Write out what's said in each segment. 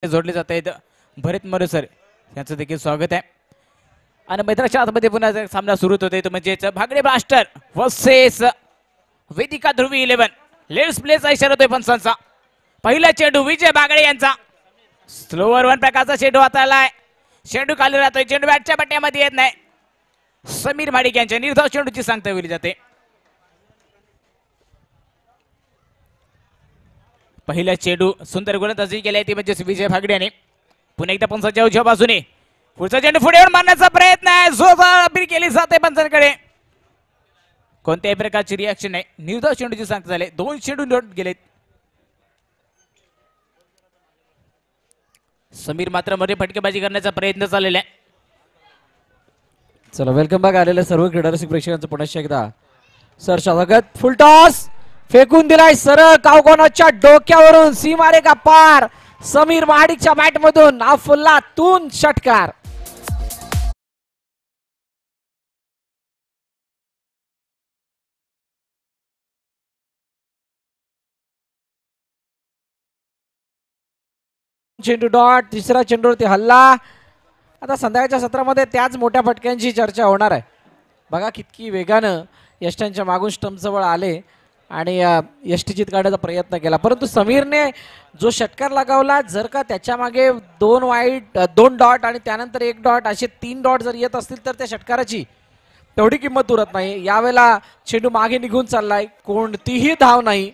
जोडले जात आहेत भरत मरुसर यांचं देखील स्वागत आहे. आणि मैदानाच्या आतमध्ये पुन्हा सामना सुरू होतोय तो म्हणजेच Bhagde blaster versus Vedika Dhruvi 11. Let's प्लेचा इशारा होतोय पंचांचा. पहिला चेंडू विजय बागडे यांचा. स्लोवर वन प्रकारचा चेंडू आता आलाय. चेंडू खाली राहतोय. चेंडू बॅटच्या पट्ट्यामध्ये येत नाही. समीर माडिक यांच्या निर्धाव चेंडूची सांगता केली जाते. पहिला चेंडू सुंदर गोलंदाजी केली ती म्हणजे विजय भागडे यांनी. पुन्हा एकदा पंचांच्या उजव्या बाजूने पुढचा चेंडू पुढे मारण्याचा प्रयत्न आहे. जोरदार केली जाते पंचांकडे. कोणत्याही प्रकारची रिॲक्शन नाही. निर्धाव चेंडूची सांगता झाले. 2 चेंडू नोट गेलेत. समीर मात्र मध्ये फटकेबाजी करण्याचा प्रयत्न चाललेला आहे. चला वेलकम बॅक आलेल्या सर्व क्रीडा रसिक प्रेक्षकांचं पुन्हा एकदा सर स्वागत. फुल टॉस फेकून दिलाय सरळ कावकोनाच्या डोक्यावरून सीमारेखा पार. समीर महाडिकच्या बॅट मधून अफलातून षटकार. चेंडू डॉट. तिसरा चेंडूवरती हल्ला. आता संध्याकाळच्या सत्रामध्ये त्याच मोठ्या फटक्यांची चर्चा होणार आहे. बघा कितकी वेगानं यष्टांच्या मागून स्टंप जवळ आले आणि यष्टी चित काढण्याचा प्रयत्न केला, परंतु समीरने जो षटकार लगावला, जर का त्याच्या मागे 2 वाईट 2 डॉट आणि त्यानंतर 1 डॉट असे 3 डॉट जर येत असतील तर त्या षटकाराची तेवढी किंमत उरत नाही. यावेळेला चेंडू मागे निघून चाललाय. कोणतीही धाव नाही.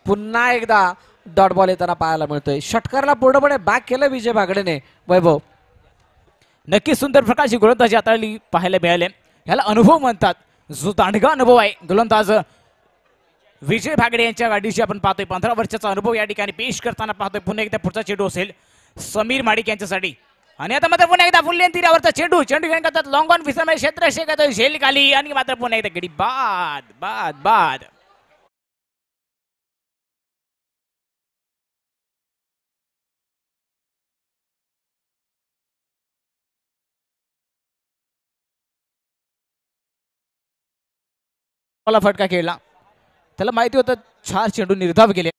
पुन्हा एकदा डॉट बॉल येताना पाहायला मिळतोय. षटकारला पूर्णपणे बॅक केलं विजय बागडेने. वैभव नक्की सुंदर प्रकारची गोलंदाजी हाताळली पाहायला मिळाले. ह्याला अनुभव म्हणतात. जो दांडगा अनुभव आहे गोलंदाज विजय भागडे यांच्या गाडीशी आपण पाहतोय. 15 वर्षाचा अनुभव या ठिकाणी पेश करताना पाहतोय. पुन्हा एकदा पुढचा चेंडू असेल समीर माडिक यांच्यासाठी. आणि आता मात्र पुन्हा एकदा फुल तीरावरचा चेंडू घेऊन करतात. लॉंग ऑन विसरमध्ये क्षेत्र शेकतोय झेल खाली आणि मात्र पुन्हा एकदा गडी बाद बाद बाद. मला फटका खेळला. त्याला माहिती होतं 4 चेंडू निर्धाव केले.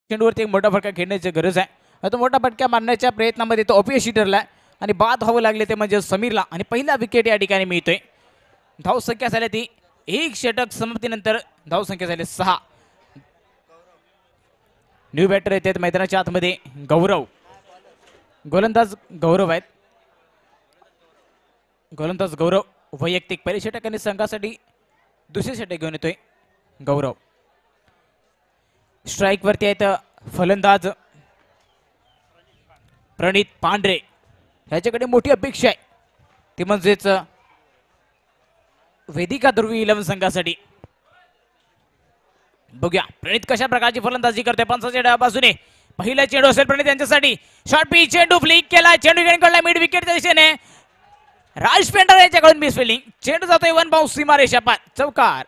चेंडूवरती एक मोठा फटका खेळण्याची गरज आहे. तो मोठा फटका मारण्याच्या प्रयत्नामध्ये तो अपयशी ठरलाय आणि बाद व्हावं लागले ते म्हणजे समीरला. आणि पहिला विकेट या ठिकाणी मिळतोय. धाव संख्या झाली ती 1 षटक समाप्तीनंतर धाव संख्या झाली 6. न्यू बॅटर येतात मैदानाच्या आतमध्ये. गौरव गोलंदाज गौरव आहेत. गोलंदाज गौरव वैयक्तिक पहिल्या षटकाने संघासाठी दुसरे षटक घेऊन येतोय गौरव. स्ट्राईक वरती आहेत फलंदाज प्रणित पांढरे. ह्याच्याकडे मोठी अपेक्षा आहे ती म्हणजेच वेदिका ध्रुवी 11 संघासाठी. बघूया प्रणित कशा प्रकारची फलंदाजी करतोय. पंचाच्या बाजूने पहिला चेंडू असेल प्रणित यांच्यासाठी. शॉर्ट पिच चेंडू फ्लिक केला. चेंडू कडला मिड विकेटच्या दिशेने राज पेंटर यांच्याकडून मिस फिल्डिंग. चेंडू जातोय 1 बाउंस सीमारेषा पार. चौकार.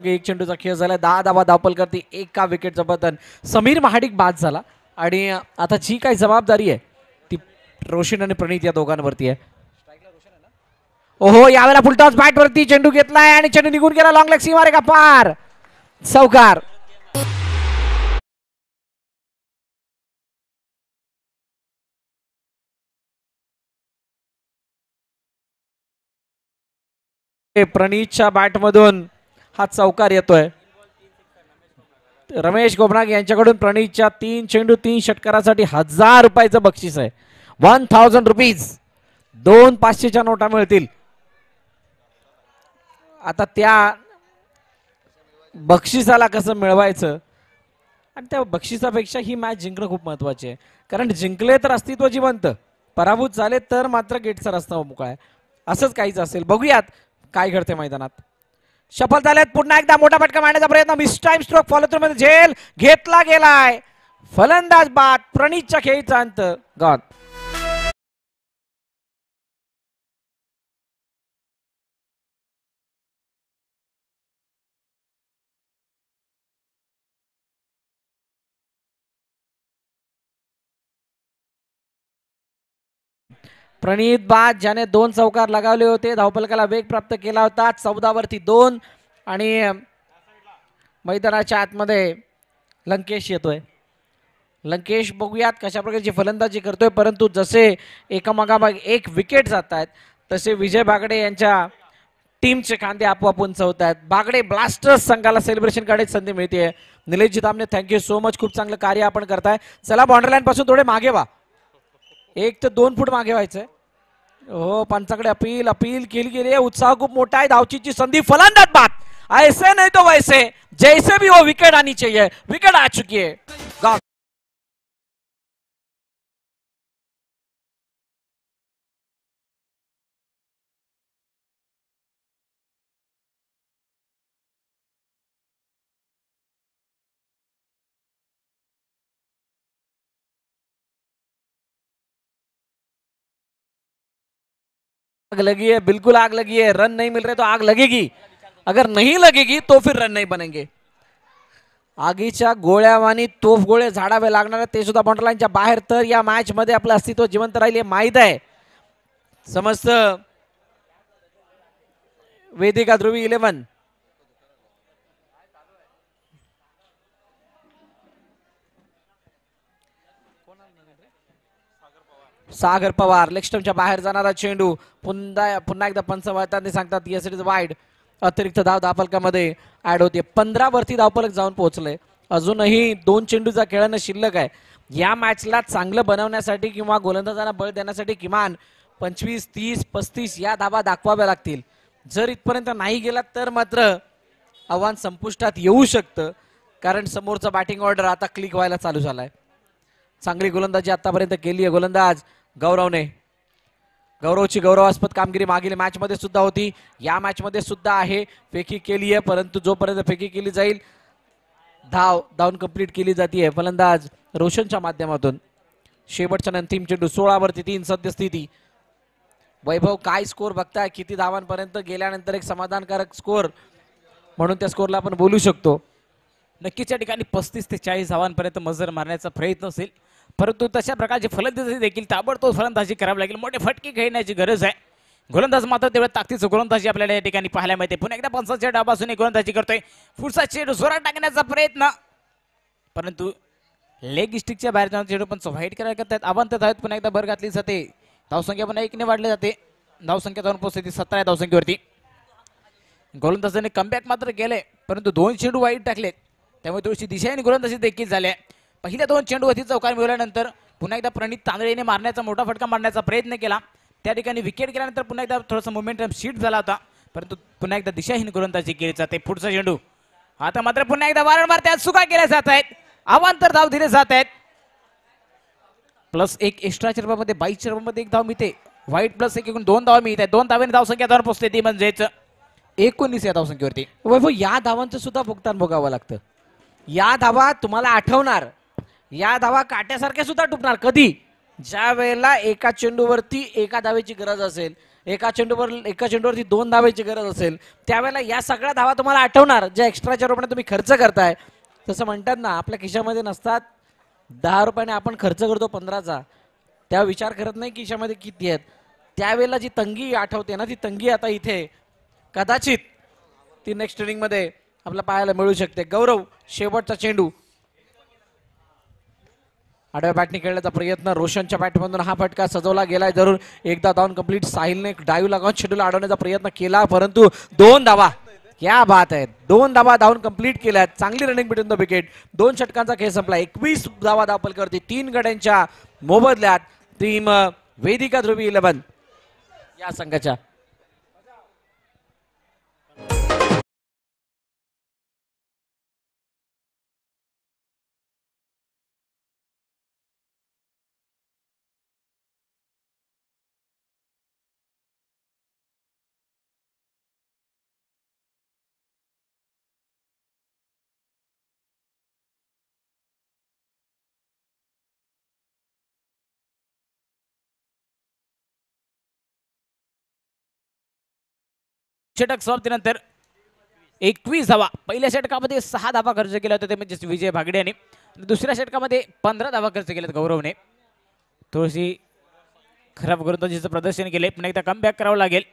एक चेंडूचा खेळ झाला. 10 धावा धावपल करते. एका विकेटचं पतन. समीर महाडिक बाद झाला आणि आता जी काही जबाबदारी आहे ती रोशन आणि प्रणित या दोघांवरती आहे. ओहो यावेळेला फुलटॉस बॅट वरती चेंडू घेतलाय आणि चेंडू निघून गेला. लॉंग लेग सीमारेखा पार. चौकार. प्रणितच्या बॅट मधून हा चौकार येतोय. रमेश गोबनाग यांच्याकडून प्रणितच्या 3 चेंडू 3 षटकारासाठी 1000 रुपयाचं बक्षीस आहे. 1000 रुपीज. 2 500च्या नोटा मिळतील. आता त्या बक्षिसाला कसं मिळवायचं आणि त्या बक्षिसापेक्षा ही मॅच जिंकणं खूप महत्वाचे आहे. कारण जिंकले तर अस्तित्व जिवंत, पराभूत झाले तर मात्र गेटचा रस्ता मोकळा आहे. असंच काहीच असेल. बघूयात काय घडते मैदानात. सफल झालेत. पुन्हा एकदा मोठा फटका मारण्याचा प्रयत्न. Miss time stroke follow through मध्ये झेल घेतला गेलाय. फलंदाज बाद. प्रणितच्या खेळीचा अंत. गॉन. प्रणित बाद ज्याने 2 चौकार लगावले होते, धावफलकाला वेग प्राप्त केला होता. 14 वरती 2 आणि मैदानाच्या आतमध्ये लंकेश येतोय. लंकेश बघूयात कशा प्रकारची फलंदाजी करतोय, परंतु जसे एकामागामाग एक विकेट जात आहेत तसे विजय बागडे यांच्या टीमचे खांदे आपोआप उंच होत आहेत. बागडे ब्लास्टर्स संघाला सेलिब्रेशन काढायची संधी मिळते. निलेशजी तांबे थँक्यू सो मच, खूप चांगलं कार्य आपण करताय. चला बॉर्डरलाईन पासून थोडे मागे व्हा, 1 ते 2 फूट मागे व्हायचंय. हो पंचाकडे अपील केली गेली. उत्साह खूप मोठा आहे. धावचीची संधी, फलंदाज बाद. ऐसे नहीं तो वैसे, जैसे भी वो विकेट आनी चाहिए, विकेट आ चुकी है. आग लगी है, बिल्कुल आग लगी है. रन नहीं मिल रहे तो आग लगेगी, अगर नहीं लगेगी तो फिर रन नहीं बनेंगे. आगीच्या गोळ्यावानी तोफ गोळे झाडावे लागणार ते सुद्धा बॉर्डरलाईनच्या बाहेर. तर या मॅच मध्ये आपलं अस्तित्व जिवंत राहिले माहीत आहे. समस्त वेदिका ध्रुवी 11 सागर पवार लेग स्टंपच्या बाहेर जाणारा चेंडू. पुन्हा एकदा पंच वळताना सांगतात येस इट इज वाईड. अतिरिक्त धाव धावफलकामध्ये ऍड होते. 15 वरती धावफलक जाऊन पोहोचले. अजूनही 2 चेंडूचा खेळणं शिल्लक आहे. या मॅचला चांगलं बनवण्यासाठी किंवा गोलंदाजांना बळ देण्यासाठी किमान 25, 30, 35 या धावा दाखवाव्या लागतील. जर इथपर्यंत नाही गेला तर मात्र आव्हान संपुष्टात येऊ शकतं, कारण समोरचा बॅटिंग ऑर्डर आता क्लिक व्हायला चालू झालाय. चांगली गोलंदाजी आतापर्यंत केली आहे गोलंदाज गौरवने. गौरवची गौरवास्पद कामगिरी मागील मॅच मध्ये सुद्धा होती, या मॅच मध्ये सुद्धा आहे. फेकी केली आहे, परंतु जोपर्यंत फेकी केली जाईल धावून कंप्लीट केली जाते. फलंदाज रोशनच्या माध्यमातून. शेवटच्या अंतिम चेंडू 16 वरती 3 सद्यस्थिती. वैभव काय स्कोर बघताय, किती धावांपर्यंत गेल्यानंतर एक समाधानकारक स्कोर म्हणून त्या स्कोरला आपण बोलू शकतो. नक्कीच या ठिकाणी 35 ते 40 धावांपर्यंत मजर मारण्याचा प्रयत्न असेल, परंतु तशा प्रकारची फलंदाजी देखील ताबडतोब फलंदाजी करावी लागेल. मोठे फटके खेळण्याची गरज आहे. गोलंदाज मात्र तेवढ्या ताकदीचं गोलंदाजी आपल्याला या ठिकाणी पाहायला मिळते. पुन्हा एकदा 50च्या डावापासून गोलंदाजी करतोय. पुढचा चेंडू जोरात टाकण्याचा प्रयत्न, परंतु लेग स्टिकच्या बाहेर जाऊन चेंडू पण व्हाईट करायला करतात. अवंत धावेत पुन्हा एकदा भर घातली जाते. धावसंख्या पुन्हा 1 ने वाढली जाते. धावसंख्या जाऊन पोहोचते 17 धावसंख्येवरती. गोलंदाजाने कमबॅक मात्र केले, परंतु 2 चेंडू वाईट टाकलेत, त्यामुळे थोडीशी दिशाहीन गोलंदाजी देखील झाली. पहिल्या 2 चेंडूवरती चौकार मिळवल्यानंतर पुन्हा एकदा प्रणित तांदळेने मारण्याचा मोठा फटका मारण्याचा प्रयत्न केला. त्या ठिकाणी विकेट गेल्यानंतर पुन्हा एकदा थोडासा मोमेंटम शिफ्ट झाला होता, परंतु पुन्हा एकदा दिशाहीन गोलंदाजी केली जाते. पुढचा चेंडू आता मात्र पुन्हा एकदा वारंवार त्यात चुका केल्या जात आहेत. अवांतर धाव दिले जात आहेत. +1 एक्स्ट्राच्या रूपामध्ये 22च्या रूपामध्ये 1 धाव मिळते. वाईट +1 एकूण 2 धावा मिळत आहेत. 2 धावेने धावसंख्या धावून पोहोचते ती म्हणजेच 19 या धावसंख्येवरती. वैभव या धावांचं सुद्धा भुगतान भोगावं लागतं. या धावा तुम्हाला आठवणार, या धावा काट्यासारख्या सुद्धा टुपणार कधी, ज्या वेळेला एका चेंडूवरती 1 धावेची गरज असेल, एका चेंडूवरती 2 धावेची गरज असेल, त्यावेळेला या सगळ्या धावा तुम्हाला आठवणार ज्या एक्स्ट्राच्या रूपाने तुम्ही खर्च करताय. तसं म्हणतात ना, आपल्या खिशामध्ये नसतात 10 रुपयाने आपण खर्च करतो 15चा, त्या विचार करत नाही खिशामध्ये किती आहेत. त्यावेळेला जी तंगी आठवते ना, ती तंगी आता इथे कदाचित ती नेक्स्ट इनिंग मध्ये आपल्याला पाहायला मिळू शकते. गौरव शेवटचा चेंडू आडव्या बॅटने खेळण्याचा प्रयत्न. रोशनच्या बॅटमधून हा फटका सजवला गेलाय. जरूर एकदा धावून कंप्लीट. साहिलने डाईव्ह लगावून शेड्यूल अडवण्याचा प्रयत्न केला, परंतु 2 धावा. क्या बात आहे, 2 धावा धावून कंप्लीट केल्यात. चांगली रनिंग बिटवीन द विकेट. 2 षटकांचा खेळ संपला. 21 धावा धावफलकावरती 3 गड्यांच्या मोबदल्यात टीम वेदिका ध्रुवी 11 या संघाच्या. षटक समाप्तीनंतर 21 धावा. पहिल्या षटकामध्ये 6 धावा खर्च केल्या होत्या, ते म्हणजे विजय भागडे यांनी. दुसऱ्या षटकामध्ये 15 धावा खर्च केल्यात गौरवने. थोडीशी खराब गोलंदाजीचं प्रदर्शन केले. पुन्हा एकदा कमबॅक करावं लागेल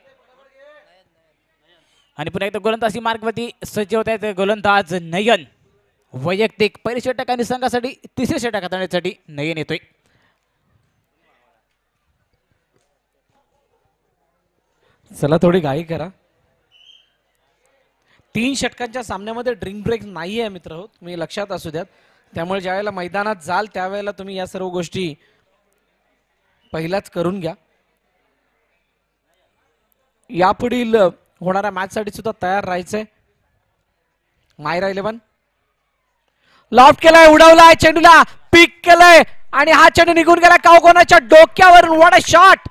आणि पुन्हा एकदा गोलंदाजी मार्गवरती सज्ज होत आहेत गोलंदाज नयन. वैयक्तिक पहिल्या षटक आणि संघासाठी तिसऱ्या षटक हाताळण्यासाठी नयन येतोय. चला थोडी घाई करा. 3 षटकांच्या सामन्यामध्ये ड्रिंक ब्रेक नाही आहे मित्र, तुम्ही लक्षात असू द्यात. त्यामुळे ज्यावेळेला मैदानात जाल त्यावेळेला तुम्ही या सर्व गोष्टी पहिल्याच करून घ्या. यापुढील होणाऱ्या मॅच साठी सुद्धा तयार राहायचंय. मायरा 11 लॉफ्ट केलाय, उडवलाय, चेंडूला पिक केलंय आणि हा चेंडू निघून गेला कावकोनाच्या डोक्यावरून. What a shot.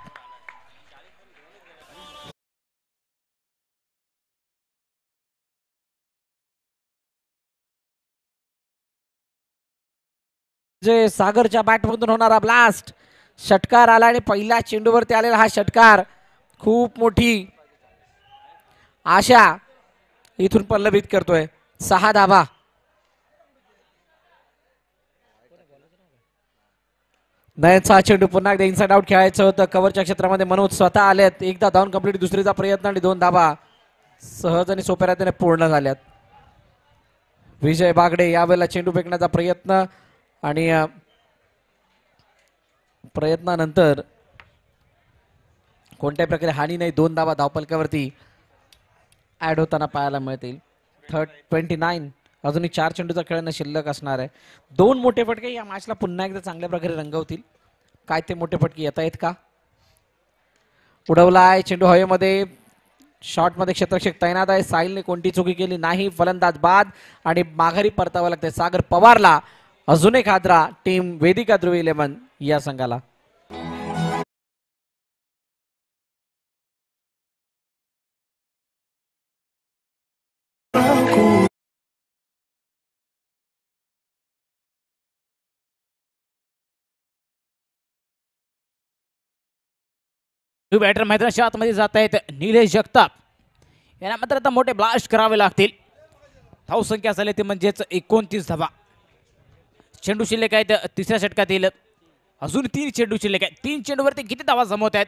जे सागरच्या बॅटमधून होणारा ब्लास्ट, षटकार आला आणि पहिल्या चेंडूवरती आलेला हा षटकार खूप मोठी आशा इथून पल्लवित करतोय. 6 धावा. नयनचा चेंडू पुन्हा एकदा इनसाइड आउट खेळायचं होतं. कव्हरच्या क्षेत्रामध्ये मनोज स्वतः आलेत. एकदा धावून कंप्लीट, दुसरीचा प्रयत्न आणि 2 धावा सहज आणि सोप्या रीतीने पूर्ण झाल्यात. विजय बागडे यावेळेला चेंडू फेकण्याचा प्रयत्न आणि प्रयत्नानंतर कोणत्याही प्रकारे हानी नाही. 2 धावा धावपलकावरती ऍड होताना पाहायला मिळतील. 29 अजूनही 4 चेंडूचा खेळणं शिल्लक असणार आहे. 2 मोठे फटके या मॅचला पुन्हा एकदा चांगल्या प्रकारे रंगवतील. काय ते मोठे फटके येत आहेत का. उडवलाय चेंडू हवेमध्ये, शॉट मध्ये क्षेत्ररक्षक तैनात आहे. साहिलने कोणती चुकी केली नाही. फलंदाज बाद आणि माघारी परतावं लागते सागर पवारला. अजून एक हादरा टीम वेदिका ध्रुवी 11 या संघाला. बॅटर मैदानाच्या आतमध्ये जात आहेत निलेश जगताप. यांना मात्र आता मोठे ब्लास्ट करावे लागतील. धावसंख्या झाली ती म्हणजेच 29 धावा. चेंडू शिल्लक आहेत तिसऱ्या षटकातील. अजून 3 चेंडू शिल्लक आहेत. 3 चेंडूवरती किती धावा जमवत आहेत.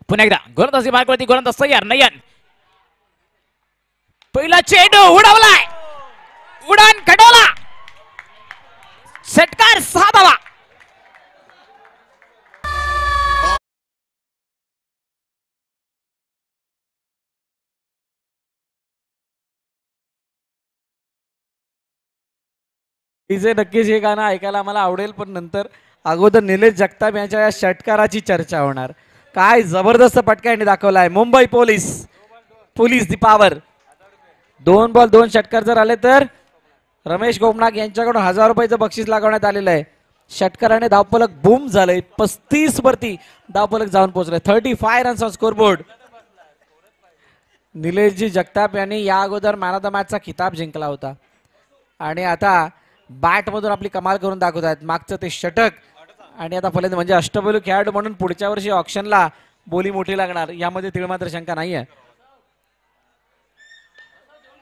पुन्हा एकदा गोलंदाजी मार्गवरती गोलंदाज तयार. नयन पहिला चेंडू उडवलाय, उडान खडवला, षटकार 6 धावा. तिचे नक्कीच हे गाणं ऐकायला आम्हाला आवडेल, पण नंतर अगोदर निलेश जगताप यांच्या या षटकाराची चर्चा होणार. काय जबरदस्त फटका यांनी दाखवलाय. Mumbai police the power. 2 ball 2 षटकार जर आले तर रमेश गोमनाग यांच्याकडून 1000 रुपयाचं बक्षीस लागवण्यात आलेलं आहे. षटकाराने धावफलक बूम झालंय. 35 वरती धावफलक जाऊन पोहोचले. 35 runs on scoreboard. Nileshji Jagtap यांनी या अगोदर मॅन ऑफ द मॅचचा खिताब जिंकला होता आणि आता बॅट मधून आपली कमाल करून दाखवत आहेत. मागचं ते षटक आणि आता फलंदाज म्हणजे अष्टपैलू खेळाडू म्हणून पुढच्या वर्षी ऑक्शनला बोली मोठी लागणार यामध्ये तीळ मात्र शंका नाहीये.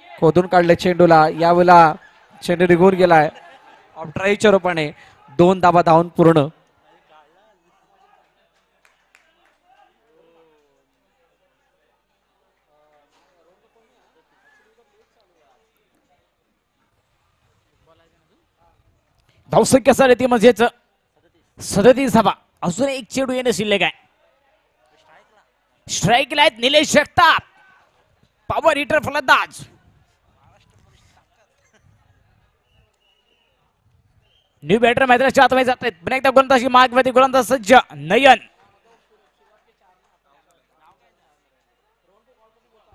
खोदून काढले चेंडूला. यावेळेला चेंडू निघून गेलाय. ऑफड्राईव्हच्या रूपाने 2 धावा धावून पूर्ण. धावसंख्या झाली ती म्हणजेच 37 धावा. अजून 1 चेंडू येणं शिल्लक आहे. स्ट्राईकला आहेत निलेश जगताप, पॉवर हिटर फलंदाज. न्यू बॅटर मैदानाच्या आतमध्ये जात आहेत. पुन्हा एकदा गोलंदाजी मार्गवरती गोलंदाज सज्ज नयन.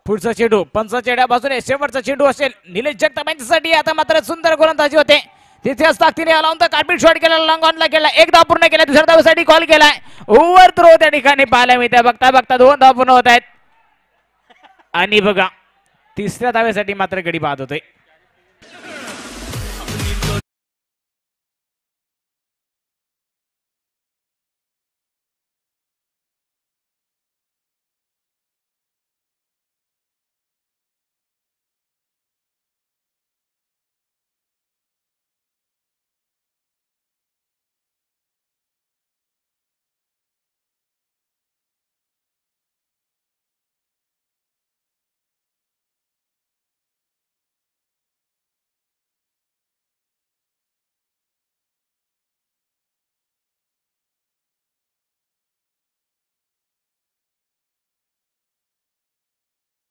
पुढचा चेंडू पंचाच्या बाजूने शेवटचा चेंडू असेल निलेश जगताप यांच्यासाठी. आता मात्र सुंदर गोलंदाजी होते. तिथेच ताकदीने आला होता. कार्पेट शॉट केला, लॉंग ऑनला केला, 1 धाव पूर्ण केला. दुसऱ्या धावेसाठी कॉल केलाय. ओव्हर थ्रो त्या ठिकाणी पाहायला मिळते. बघता बघता 2 धाव पूर्ण होत आहेत आणि बघा तिसऱ्या धावेसाठी मात्र गडी बाद होते.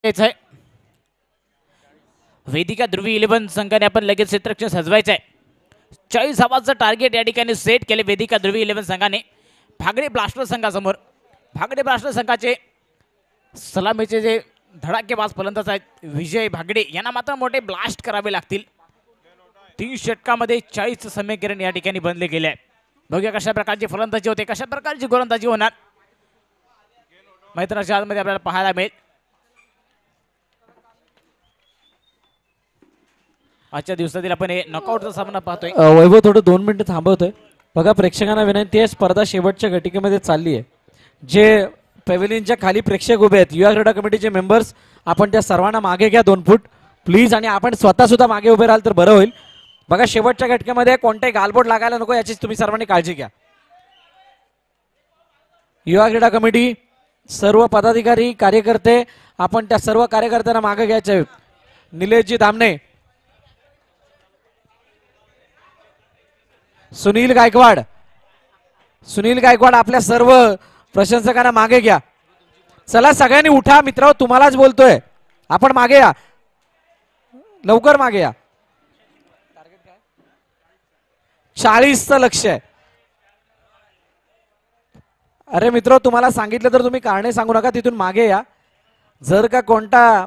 तेच आहे वेदिका ध्रुवी 11 संघाने आपण लगेच क्षेत्ररक्षण सजवायचं आहे. 40 धावांचं टार्गेट या ठिकाणी सेट केले वेदिका ध्रुवी 11 संघाने भागडे ब्लास्टर संघासमोर. भागडे ब्लास्टर संघाचे सलामीचे जे धडाकेबाज फलंदाज आहेत विजय भागडे यांना मात्र मोठे ब्लास्ट करावे लागतील. 3 षटकामध्ये 40 समीकरण या ठिकाणी बनले गेले आहे. बघूया कशा प्रकारची फलंदाजी होते, कशा प्रकारची गोलंदाजी होणार मैदानाच्या आतमध्ये आपल्याला पाहायला मिळेल. आजच्या दिवसातील आपण हे नॉकआउटचा सामना पाहतोय. वैभव थोडं 2 मिनिटं थांबवतोय. बघा प्रेक्षकांना विनंती आहे, स्पर्धा शेवटच्या घटिकेमध्ये चालली आहे. जे पॅव्हेलियनच्या खाली प्रेक्षक उभे आहेत युवा क्रीडा कमिटीचे मेंबर्स आपण त्या सर्वांना मागे घ्या 2 फूट प्लीज. आणि आपण स्वतः सुद्धा मागे उभे राहाल तर बरं होईल. बघा शेवटच्या घटकेमध्ये कोणताही गालबोट लागायला नको याची तुम्ही सर्वांनी काळजी घ्या. युवा क्रीडा कमिटी सर्व पदाधिकारी कार्यकर्ते आपण त्या सर्व कार्यकर्त्यांना मागे घ्यायचे. निलेशजी धामणे, सुनील गायकवाड आपल्या सर्व प्रशंसकांना मागे घ्या. चला सगळ्यांनी उठा मित्र, तुम्हालाच बोलतोय. आपण मागे या, लवकर मागे या. 40चं लक्ष आहे. अरे मित्र तुम्हाला सांगितलं तर तुम्ही कारणे सांगू नका, तिथून मागे या. जर का कोणता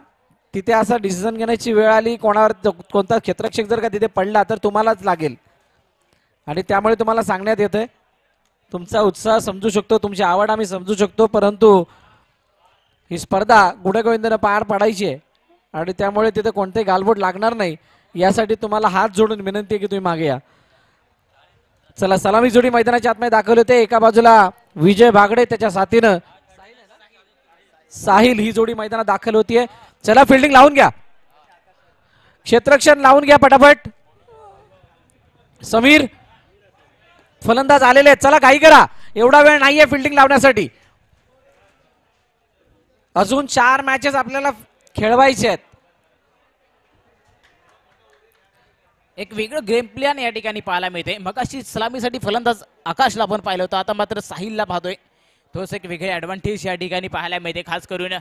तिथे असा डिसिजन घेण्याची वेळ आली, कोणावर कोणता क्षेत्ररक्षक जर का तिथे पडला तर तुम्हालाच लागेल. आणि त्यामुळे तुम्हाला सांगण्यात येतंय, तुमचा उत्साह समजू शकतो, तुमची आवड आम्ही समजू शकतो, परंतु ही स्पर्धा गुण्यागोविंदाने पार पाडायची आहे आणि त्यामुळे तिथे कोणतेही गालबोट लागणार नाही यासाठी तुम्हाला हात जोडून विनंती आहे की तुम्ही मागे या. चला सलामी जोडी मैदानाच्या आतमध्ये दाखवले होते. एका बाजूला विजय भागडे त्याच्या साथीनं साहिल ही जोडी मैदानात दाखल होतीये. चला फिल्डिंग लावून घ्या, क्षेत्ररक्षण लावून घ्या पटापट. समीर फलंदाज आलेले आहेत, चला घाई करा, एवढा वेळ नाहीये फिल्डिंग लावण्यासाठी. अजून 4 मॅचेस आपल्याला खेळवायचे आहेत. एक वेगळं गेम प्लॅन या ठिकाणी पाहायला मिळते. मग अशी सलामीसाठी फलंदाज आकाशला आपण पाहिलं होतं, आता मात्र साहिलला पाहतोय. तोच एक वेगळे ॲडव्हान्टेज या ठिकाणी पाहायला मिळते, खास करून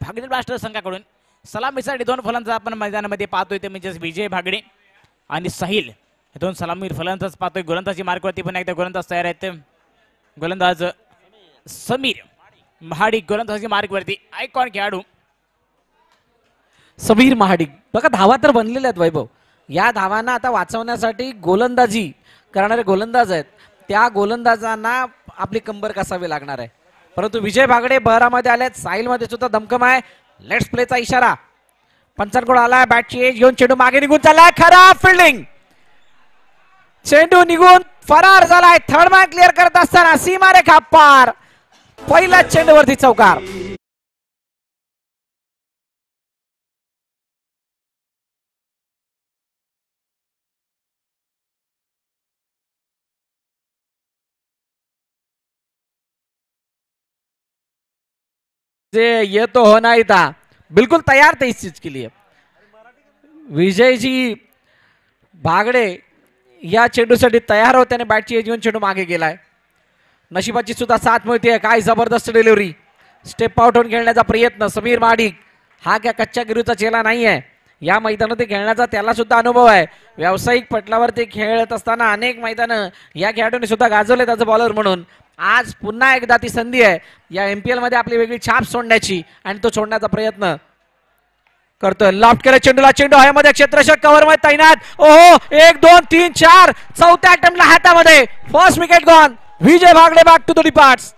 भागडे ब्लास्टर संघाकडून. सलामीसाठी 2 फलंदाज आपण मैदानामध्ये पाहतोय, ते म्हणजे विजय भागडे आणि साहिल. 2 सलामी फलंदाज पाहतोय. गोलंदाजी मार्गवरती पण एकदा गोलंदाज तयार आहेत. गोलंदाज समीर महाडिक गोलंदाजी मार्गवरती, आयकॉन खेळाडू समीर महाडिक. बघा धावा तर बनलेल्या आहेत वैभव. या धावांना आता वाचवण्यासाठी गोलंदाजी करणारे गोलंदाज आहेत, त्या गोलंदाजांना आपली कंबर कसावी लागणार आहे. परंतु विजय भागडे बहरामध्ये आलेत, साहिलमध्ये सुद्धा दमकम आहे. लेट्स प्लेचा इशारा पंचांकडून आलाय. बॅटची एज घेऊन चेंडू मागे निघून चाललाय. खराब फिल्डिंग, चेंडू निघून फरार झालाय. थर्ड मॅन क्लिअर करत असताना सीमारेखा पार, पहिल्या चेंडूवरती चौकार. ये तो होना ही था, बिल्कुल तैयार थे इस चीज के लिए. विजय जी भागडे या चेंडूसाठी तयार होते आणि बॅटची एज घेऊन चेंडू मागे गेलाय. नशिबाची सुद्धा साथ मिळते. काय जबरदस्त डिलिव्हरी, स्टेप आउट होऊन खेळण्याचा प्रयत्न. समीर महाडिक हा क्या कच्च्या गिरूचा चेला नाहीये, या मैदानात खेळण्याचा त्याला सुद्धा अनुभव आहे. व्यावसायिक पटलावरती खेळत असताना अनेक मैदानं या खेळाडूंनी सुद्धा गाजवले त्याचं बॉलर म्हणून. आज पुन्हा एकदा ती संधी आहे या MPL मध्ये आपली वेगळी छाप सोडण्याची आणि तो सोडण्याचा प्रयत्न करतोय. लॉफ्ट केला चेंडूला, चेंडू हवेमध्ये, क्षेत्ररक्षक कव्हर मध्ये तैनात. ओहो, 1 2 3 4 चौथ्या अटेम्प्टला हातामध्ये. First wicket gone. Vijay Bhagde back to the departs.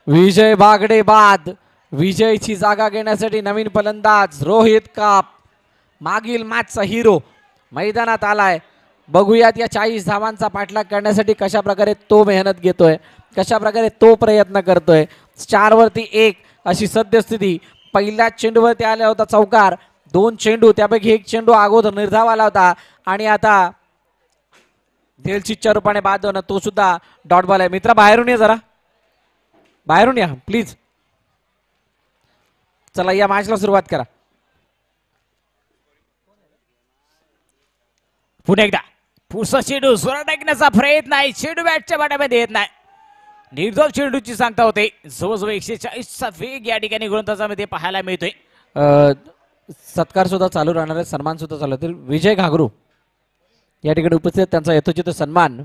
Vijay Bhagde बाद. विजयची जागा घेण्यासाठी नवीन फलंदाज रोहित काप, मागील मॅचचा हिरो मैदानात आलाय. बघूयात या 40 धावांचा पाठलाग करण्यासाठी कशा प्रकारे तो मेहनत घेतोय, कशा प्रकारे तो प्रयत्न करतोय. 4 वरती 1 अशी सद्यस्थिती. पहिल्या चेंडूवरती आला होता चौकार. 2 चेंडू त्यापैकी 1 चेंडू अगोदर निर्धाव आला होता आणि आता दिलशीच्या रूपाने बाद होणं, तो सुद्धा डॉट बॉल आहे. मित्र बाहेरून ये जरा, बाहेरून या प्लीज. चला या मॅचला सुरुवात करा. पुन्हा एकदा पुढचा चेंडू जोरात टाकण्याचा प्रयत्न आहे. चेंडू बॅटच्या बाटामध्ये येत नाही. निर्धाव चेंडूची सांगता होते. जवळजवळ 140चा वेग या ठिकाणी गोलंदाजामध्ये पाहायला मिळतोय. सत्कार सुद्धा चालू राहणार आहे, सन्मान सुद्धा चालू आहे. विजय घागरू या ठिकाणी उपस्थित, त्यांचा यथोचित सन्मान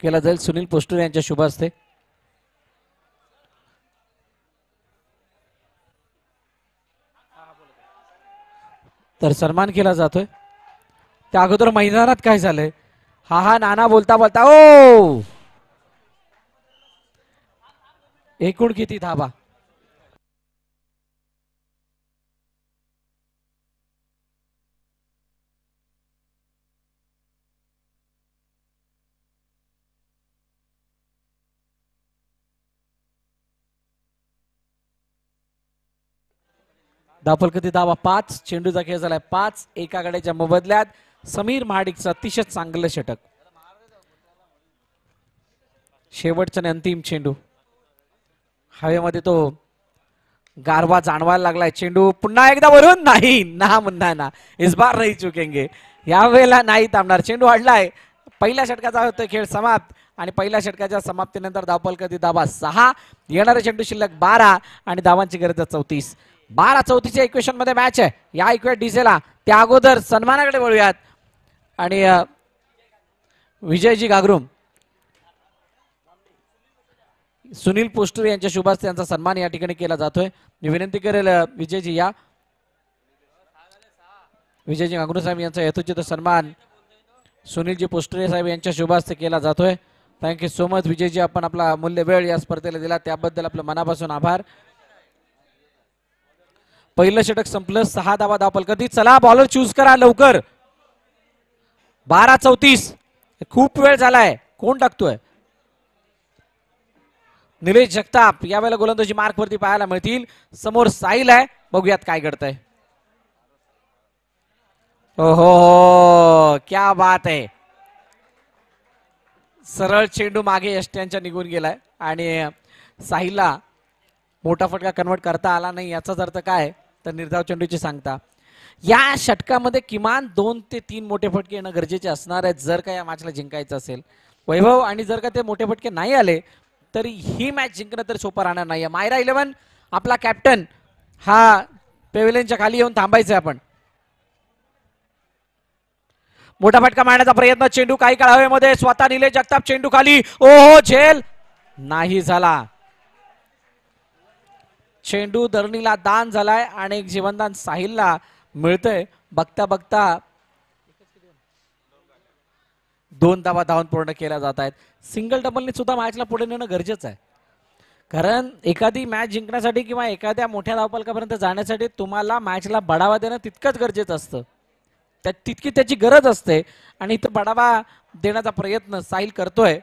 केला जाईल सुनील पोस्टर यांच्या शुभ हस्ते. तर सन्मान केला जातोय. त्या अगोदर मैदानात काय झालंय, हा नाना बोलता बोलता ओ एकूण किती धाबा. धावफलकती धावा 5. चेंडूचा खेळ झालाय 5. एका गड्याच्या मोबदल्यात समीर महाडिकचं अतिशय चांगलं षटक. शेवटचा आणि अंतिम चेंडू हवेमध्ये, तो गारवा जाणवायला लागलाय. चेंडू पुन्हा एकदा वरून नाही ना, मुन्ना ना, इस बार नाही चुकेंगे, यावेळेला नाही थांबणार. चेंडू अडलाय. पहिल्या षटकाचा होतोय खेळ समाप्त आणि पहिल्या षटकाच्या समाप्तीनंतर धावफलकती धावा 6. येणारे चेंडू शिल्लक 12 आणि धावांची गरज 34. 12-34 इक्वेशन मध्ये मॅच आहे. या इक्वेट डिसेला त्या अगोदर सन्मानाकडे वळूयात आणि विजयजी घागरूम, सुनील पोस्टर यांच्या शुभास्ते यांचा सन्मान या ठिकाणी केला जातोय. मी विनंती करेल विजयजी या. विजयजी घागरू साहेब यांचा यथोचित सन्मान सुनीलजी पोस्टरे साहेब यांच्या शुभास्ते केला जातोय. थँक्यू सो मच विजयजी, आपण आपला मूल्य वेळ या स्पर्धेला दिला त्याबद्दल आपलं मनापासून आभार. पहिलं षटक संपलं. 6 धावा धावफलकती. चला बॉलर चूज करा लवकर. 12-34 खूप वेळ झालाय. कोण टाकतोय? निलेश जगताप यावेळेला गोलंदाजी मार्क वरती पाहायला मिळतील. समोर साहिल आहे, बघूयात काय घडतंय. हो क्या बात आहे. सरळ चेंडू मागे यष्ट्यांच्या निघून गेलाय आणि साहिलला मोठा फटका कन्वर्ट करता आला नाही. याचाच अर्थ काय, तर निर्धाव चेंडूची सांगता. या षटकामध्ये किमान 2 ते 3 मोठे फटके येणं गरजेचे असणार आहेत जर का या मॅचला जिंकायचं असेल वैभव. आणि जर का ते मोठे फटके नाही आले तरी ही मॅच जिंकणं तर सोपं राहणार नाही. मायरा 11 आपला कॅप्टन हा पेव्हिलियनच्या खाली येऊन थांबायचंय आपण. मोठा फटका मारण्याचा प्रयत्न. चेंडू काही काळ हवेमध्ये. स्वतः निलेश जगताप चेंडू खाली. ओहो झेल नाही झाला. चेंडू धरणीला दान झालाय आणि एक जीवनदान साहिलला मिळतंय. बघता बघता 2 धावा धावून पूर्ण केल्या जात आहेत. सिंगल डबलने सुद्धा मॅचला पुढे नेणं गरजेचं आहे. कारण एखादी मॅच जिंकण्यासाठी किंवा एखाद्या मोठ्या धावफलकापर्यंत जाण्यासाठी तुम्हाला मॅचला बढावा देणं तितकंच गरजेचं असतं. तितकी त्याची गरज असते आणि इथं बढावा देण्याचा प्रयत्न साहिल करतोय.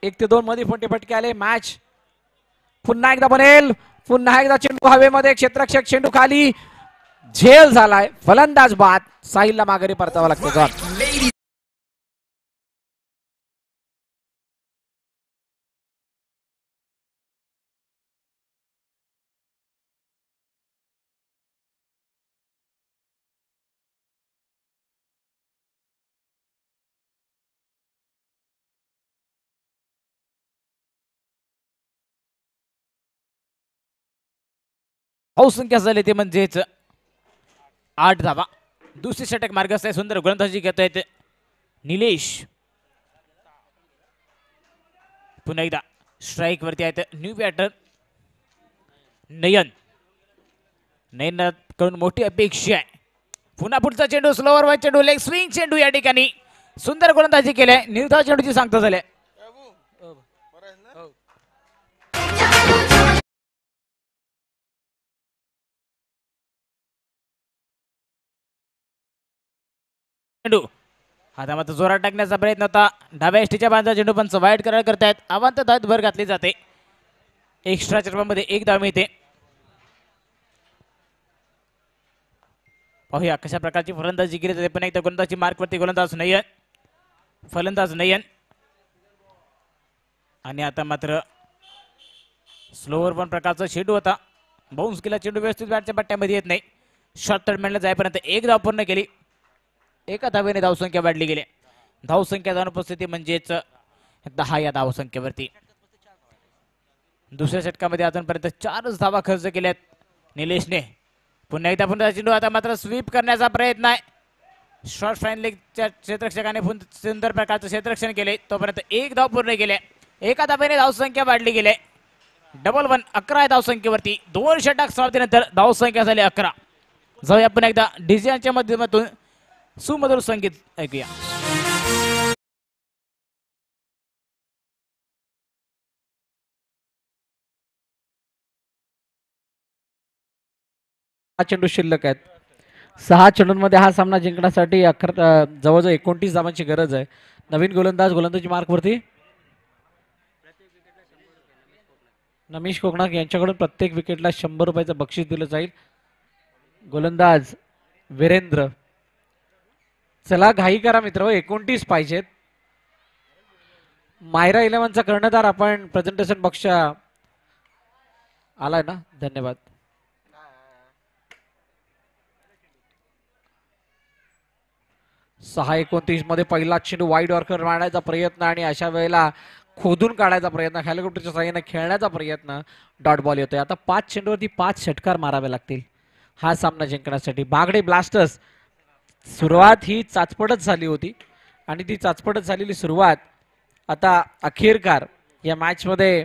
1 ते 2 मध्ये मोठे फटके आले. मॅच पुन्हा एकदा बनेल. पुन्हा एकदा चेंडू हवेमध्ये. क्षेत्ररक्षक चेंडू खाली. झेल झालाय. फलंदाज बाद. साहिलला माघारी परतावा लागतो. संख्या झाली ते म्हणजेच 8 धावा. दुसरी षटक मार्गस्थ आहे. सुंदर गोलंदाजी घेत आहेत निलेश. पुन्हा एकदा स्ट्राईक वरती आहेत न्यू बॅटर नयन. नयन कडून मोठी अपेक्षा आहे. पुन्हा पुढचा चेंडू स्लोवर वाईड चेंडू. लेग स्विंग चेंडू या ठिकाणी सुंदर गोलंदाजी केले. निर्धाव चेंडूची सांगता झाले. चेंडू आता मात्र जोरात टाकण्याचा प्रयत्न होता. डाव्या एसटीच्या बांधा चेंडू पण वाईड करायला करतायत. अवांत धावेत भर घातली जाते. एक्स्ट्रा चेंडूमध्ये 1 धाव मिळते. पाहूया कशा प्रकारची फलंदाजी केली जाते. पण एकदा गोलंदाजी मार्कवरती गोलंदाज नाही. फलंदाज नयन. आणि आता मात्र स्लोवर पण प्रकारचा चेंडू होता. बाउन्स केला चेंडू, व्यवस्थित बॅटच्या पट्ट्यामध्ये येत नाही. शॉर्ट टर्मिनला जाईपर्यंत एक धाव पूर्ण केली. एका धावेने धावसंख्या वाढली गेली. धावसंख्या अनुपस्थिती म्हणजेच 10 या धावसंख्येवरती. दुसऱ्या षटकामध्ये अजूनपर्यंत 4 धावा खर्च केल्यात निलेशने. पुन्हा एकदा पुन्हा चेंडू, आता मात्र स्वीप करण्याचा प्रयत्न आहे. शॉर्ट फाईन लेगच्या क्षेत्ररक्षकाने सुंदर प्रकारचं क्षेत्ररक्षण केले. तोपर्यंत एक धाव पूर्ण केले. एका धावेने धावसंख्या वाढली गेली. डबल 1 11 धावसंख्येवरती. 2 षटक समाप्तीनंतर धावसंख्या झाली 11. जाऊया पुन्हा एकदा डीजेच्या माध्यमातून सुमधुर संगीत ऐकूया. चेंडू शिल्लक आहेत. 6 चेंडूंमध्ये हा सामना जिंकण्यासाठी जवळजवळ 29 धावांची गरज आहे. नवीन गोलंदाजी मार्कवरती नमिश कोकणाक यांच्याकडून प्रत्येक विकेटला 100 रुपयाचं बक्षीस दिलं जाईल. गोलंदाज वीरेंद्र. चला घाई करा मित्र, 29 पाहिजेत. मायरा 11चा कर्णधार आपण प्रेझेंटेशन बॉक्सच्या आलाय ना, धन्यवाद. सहा 29 मध्ये पहिला चेंडू वाईड ऑर्कर मारण्याचा प्रयत्न आणि अशा वेळेला खोदून काढायचा प्रयत्न, हेलिकॉप्टरच्या साहाय्याने खेळण्याचा प्रयत्न. डॉट बॉल येतोय. आता 5 चेंडूवरती 5 षटकार मारावे लागतील हा सामना जिंकण्यासाठी. बागडे ब्लास्टर्स सुरुवात ही चाचपटच झाली होती आणि ती चाचपटत झालेली सुरुवात आता अखेरकार या मॅच मध्ये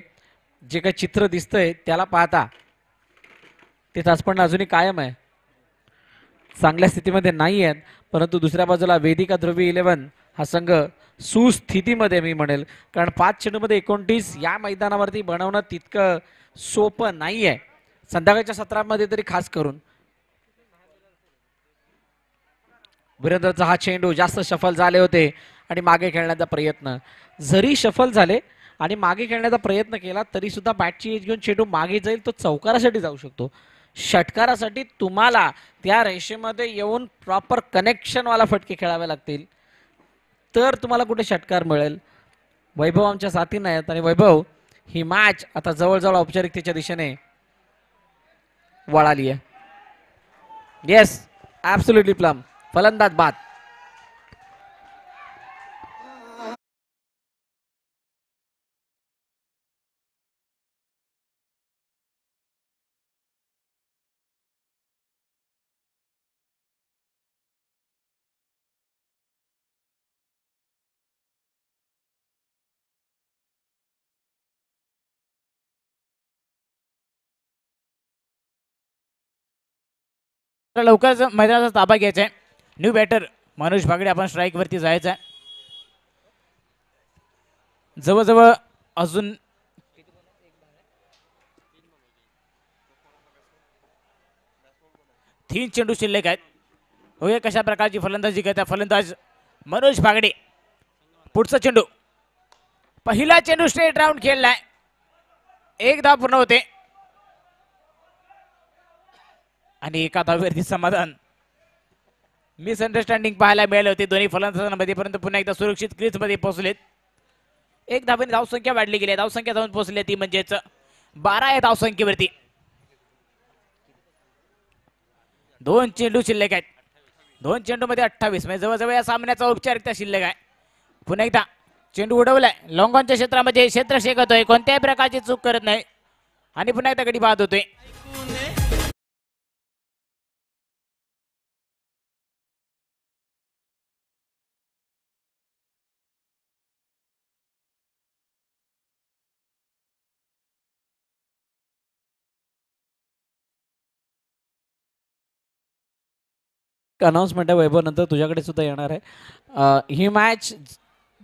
जे काही चित्र दिसतंय त्याला पाहता ते चाचपटणं अजूनही कायम आहे. चांगल्या स्थितीमध्ये नाही आहेत, परंतु दुसऱ्या बाजूला वेदिका ध्रुवी 11 हा संघ सुस्थितीमध्ये मी म्हणेल, कारण 5 चेंडूमध्ये 29 या मैदानावरती बनवणं तितकं सोपं नाहीये, संध्याकाळच्या सत्रामध्ये तरी खास करून. वीरेंद्रचा हा चेंडू जास्त शफल झाले होते आणि मागे खेळण्याचा प्रयत्न. जरी शफल झाले आणि मागे खेळण्याचा प्रयत्न केला तरी सुद्धा बॅटची एज घेऊन चेंडू मागे जाईल, तो चौकारासाठी जाऊ शकतो. षटकारासाठी तुम्हाला त्या रेषेमध्ये येऊन प्रॉपर कनेक्शनवाला फटके खेळावे लागतील, तर तुम्हाला कुठे षटकार मिळेल. वैभव आमच्या साथीने आहेत आणि वैभव ही मॅच आता जवळजवळ औपचारिकतेच्या दिशेने वळाली आहे. Yes, absolutely plum. फलंदाज बाद. लवकरच मैदानाचा ताबा घ्यायचा आहे. न्यू बॅटर मनोज भागडे आपण स्ट्राईक वरती जायचं आहे. जवळजवळ अजून 3 चेंडू शिल्लक आहेत. बघूया कशा प्रकारची फलंदाजी करता फलंदाज मनोज भागडे. पुढचा चेंडू, पहिला चेंडू स्ट्रेट राऊंड खेळलाय, 1 धाव पूर्ण होते आणि एका धावेवरती समाधान. मिसअंडरस्टँडिंग पाहायला मिळाले होते दोन्ही फलंदाजांमध्ये, परंतु पुन्हा एकदा सुरक्षित क्रीजमध्ये पोहोचलेत. 1 धावेने धावसंख्या वाढली गेली. धावसंख्या जाऊन पोहोचली ती म्हणजेच 12 या धावसंख्येवरती. 2 चेंडू शिल्लक आहेत. 2 चेंडूमध्ये 28 म्हणजे जवळजवळ या सामन्याचा औपचारिकता शिल्लक आहे. पुन्हा एकदा चेंडू उडवलाय लॉंगॉनच्या क्षेत्रामध्ये, क्षेत्र शेकतोय, कोणत्याही प्रकारची चूक करत नाही आणि पुन्हा एकदा गडी बाद होतोय. अनाउन्समेंट आहे वैभव, नंतर तुझ्याकडे सुद्धा येणार आहे. ही मॅच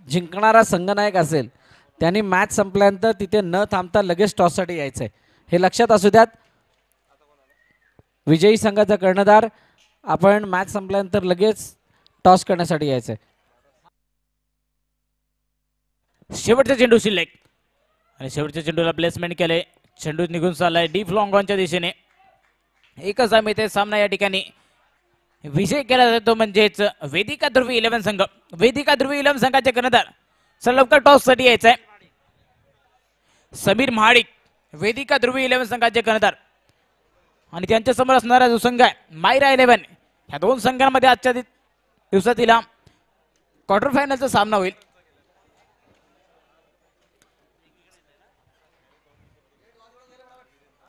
जिंकणारा संघनायक असेल त्यांनी मॅच संपल्यानंतर तिथे न थांबता लगेच टॉससाठी यायचंय, हे लक्षात असू द्यात. विजयी संघाचा कर्णधार आपण मॅच संपल्यानंतर लगेच टॉस करण्यासाठी यायचंय. शेवटचा चेंडू शिल्लक आणि शेवटच्या चेंडूला प्लेसमेंट केले. चेंडू निघून चाललाय डीप लॉंग ऑनच्या दिशेने. एकच धाव मिळते. सामना या ठिकाणी विजय केला जातो म्हणजेच वेदिका ध्रुवी 11 संघ. वेदिका ध्रुवी 11 संघाचे कर्णधार चला लवकर टॉस साठी यायचं आहे. समीर महाडिक वेदिका ध्रुवी 11 संघाचे कर्णधार आणि त्यांच्या समोर असणारा जो संघ आहे मायरा 11. ह्या दोन संघांमध्ये आजच्या दिवसातील क्वार्टर फायनलचा सामना होईल.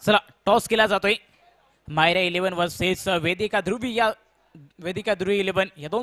चला टॉस केला जातोय. मायरा 11 वर्सेस वेदिका ध्रुवी 11 या दोन